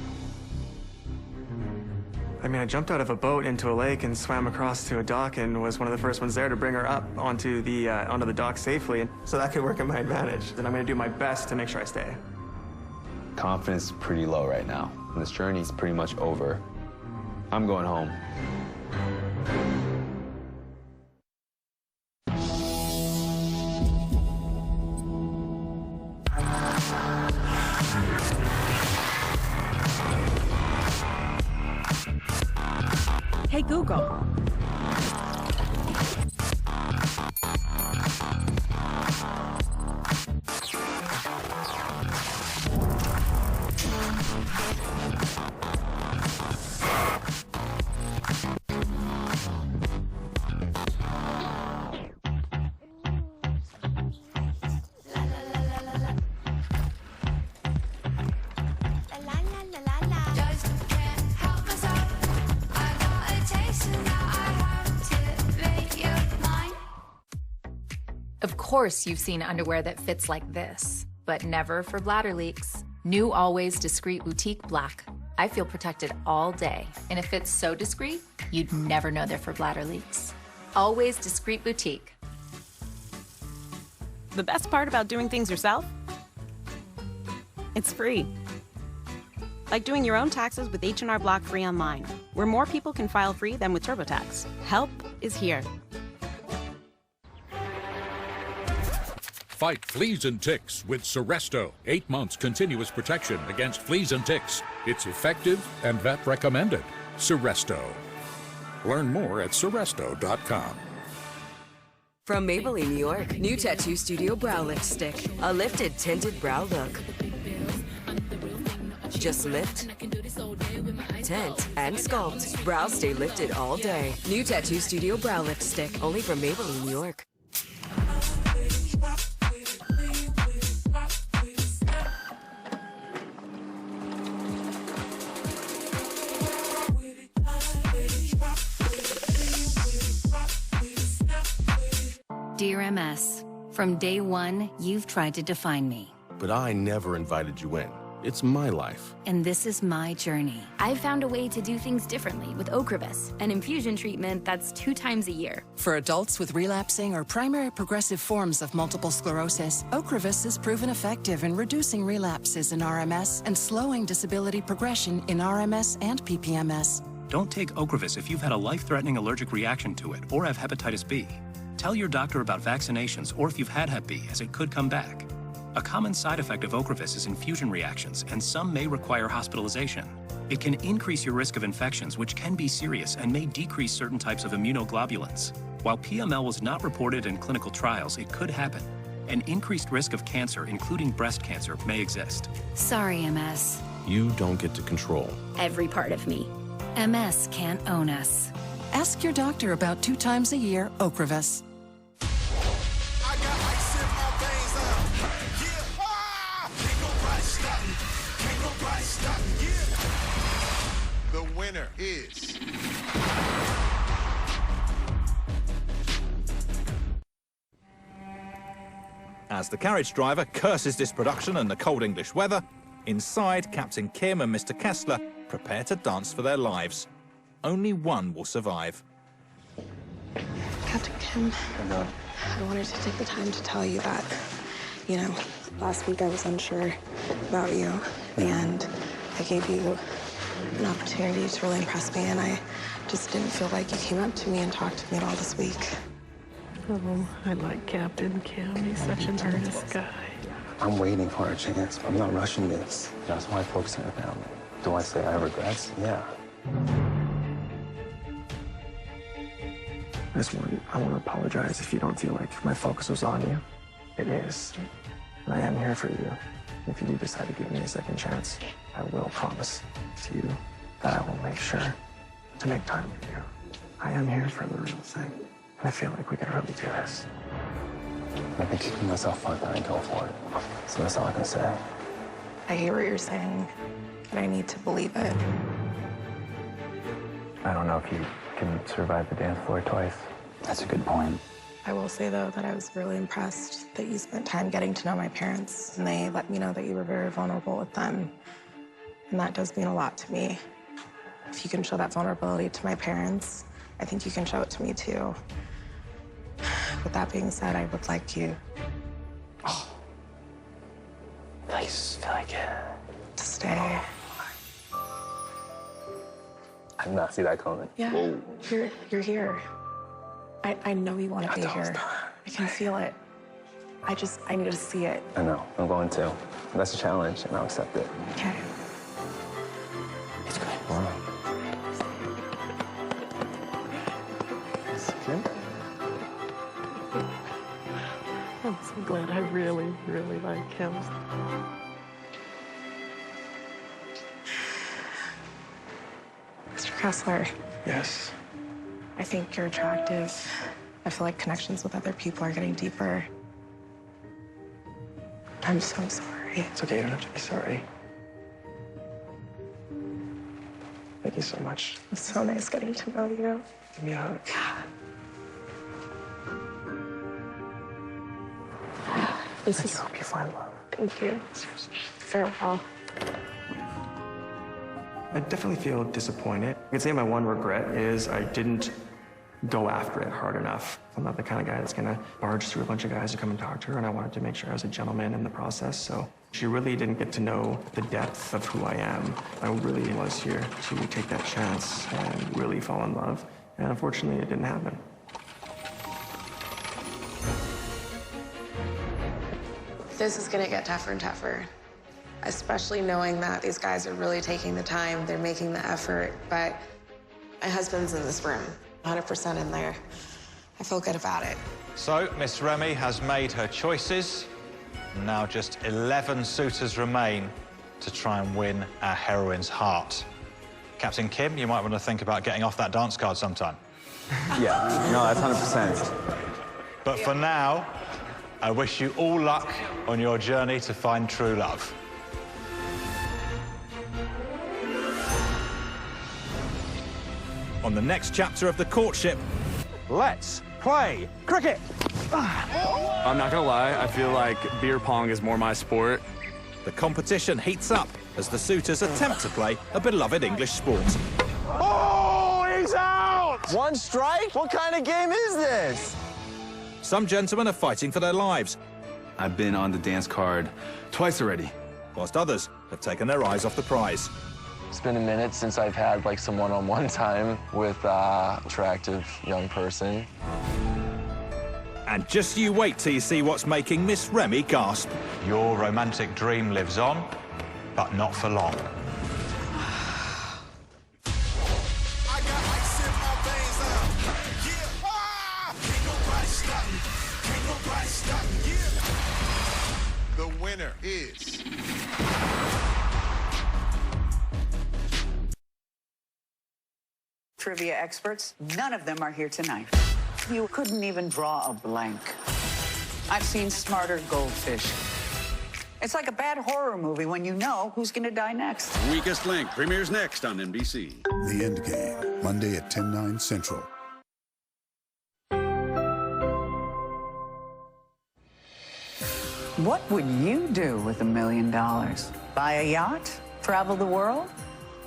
I mean, I jumped out of a boat into a lake and swam across to a dock and was one of the first ones there to bring her up onto the dock safely. So that could work in my advantage. And I'm going to do my best to make sure I stay. Confidence is pretty low right now. And this journey's pretty much over. I'm going home. Hey, Google. Of course, you've seen underwear that fits like this, but never for bladder leaks. New Always Discreet Boutique Black. I feel protected all day, and it fits so discreet, you'd never know they're for bladder leaks. Always Discreet Boutique. The best part about doing things yourself? It's free. Like doing your own taxes with H&R Block Free Online, where more people can file free than with TurboTax. Help is here. Fight fleas and ticks with Seresto. 8 months continuous protection against fleas and ticks. It's effective and vet recommended. Seresto. Learn more at Seresto.com. From Maybelline, New York, new Tattoo Studio Brow Lift Stick. A lifted, tinted brow look. Just lift, tint, and sculpt. Brows stay lifted all day. New Tattoo Studio Brow Lift Stick. Only from Maybelline, New York. Dear MS, from day one, you've tried to define me. But I never invited you in. It's my life. And this is my journey. I've found a way to do things differently with Ocrevus, an infusion treatment that's 2 times a year. For adults with relapsing or primary progressive forms of multiple sclerosis, Ocrevus is proven effective in reducing relapses in RMS and slowing disability progression in RMS and PPMS. Don't take Ocrevus if you've had a life-threatening allergic reaction to it or have hepatitis B. Tell your doctor about vaccinations or if you've had Hep B, as it could come back. A common side effect of Ocrevus is infusion reactions, and some may require hospitalization. It can increase your risk of infections, which can be serious and may decrease certain types of immunoglobulins. While PML was not reported in clinical trials, it could happen. An increased risk of cancer, including breast cancer, may exist. Sorry, MS. You don't get to control Every part of me. MS can't own us. Ask your doctor about 2 times a year Ocrevus. The winner is... As the carriage driver curses this production and the cold English weather, inside, Captain Kim and Mr. Kessler prepare to dance for their lives. Only one will survive. Captain Kim, I wanted to take the time to tell you that, you know, last week I was unsure about you, and I gave you an opportunity to really impress me, and I just didn't feel like you came up to me and talked to me at all this week. Oh, I like Captain Kim. He's such an earnest guy. I'm waiting for a chance. I'm not rushing this. That's why I focus on the family. Do I say I have regrets? Yeah. I want to apologize if you don't feel like my focus was on you. It is. And I am here for you. If you do decide to give me a second chance, I will promise to you that I will make sure to make time for you. I am here for the real thing. And I feel like we can really do this. I've been keeping myself fucked and go for it. So that's all I can say. I hear what you're saying, but I need to believe it. I don't know if you can survive the dance floor twice. That's a good point. I will say, though, that I was really impressed that you spent time getting to know my parents, and they let me know that you were very vulnerable with them. And that does mean a lot to me. If you can show that vulnerability to my parents, I think you can show it to me, too. With that being said, I would like you... Oh. Nice. I feel like it. To stay. I did not see that coming. Yeah. Whoa. You're here. I know you want to be here. I can feel it. I need to see it. I know. I'm going to. That's a challenge, and I'll accept it. Okay. It's good. Wow. I'm so glad I really, really like him. Mr. Kessler. Yes. I think you're attractive. I feel like connections with other people are getting deeper. I'm so sorry. It's okay, you don't have to be sorry. Thank you so much. It's so nice getting to know you. Give me a hug. I hope you find love. Thank you. Farewell. I definitely feel disappointed. I could say my one regret is I didn't go after it hard enough. I'm not the kind of guy that's gonna barge through a bunch of guys to come and talk to her, and I wanted to make sure I was a gentleman in the process, so she really didn't get to know the depth of who I am. I really was here to take that chance and really fall in love, and unfortunately it didn't happen. This is gonna get tougher and tougher, especially knowing that these guys are really taking the time, they're making the effort, but my husband's in this room, 100% in there. I feel good about it. So, Miss Remy has made her choices. Now just 11 suitors remain to try and win our heroine's heart. Captain Kim, you might want to think about getting off that dance card sometime. Yeah, no, that's 100%. But for now, I wish you all luck on your journey to find true love. On the next chapter of The Courtship, let's play cricket. I'm not gonna lie, I feel like beer pong is more my sport. The competition heats up as the suitors attempt to play a beloved English sport. Oh, he's out! One strike? What kind of game is this? Some gentlemen are fighting for their lives. I've been on the dance card twice already. Whilst others have taken their eyes off the prize. It's been a minute since I've had like some one-on-one time with an attractive young person. And just you wait till you see what's making Miss Remy gasp. Your romantic dream lives on, but not for long. The winner is... Trivia experts, none of them are here tonight. You couldn't even draw a blank. I've seen smarter goldfish. It's like a bad horror movie when you know who's going to die next. Weakest Link premieres next on NBC. The Endgame, Monday at 10/9 Central. What would you do with $1 million? Buy a yacht? Travel the world?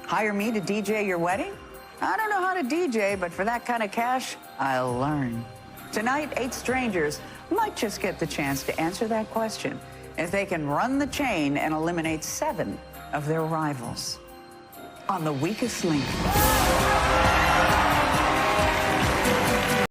Hire me to DJ your wedding? I don't know how to DJ, but for that kind of cash, I'll learn. Tonight, 8 strangers might just get the chance to answer that question if they can run the chain and eliminate 7 of their rivals. On The Weakest Link.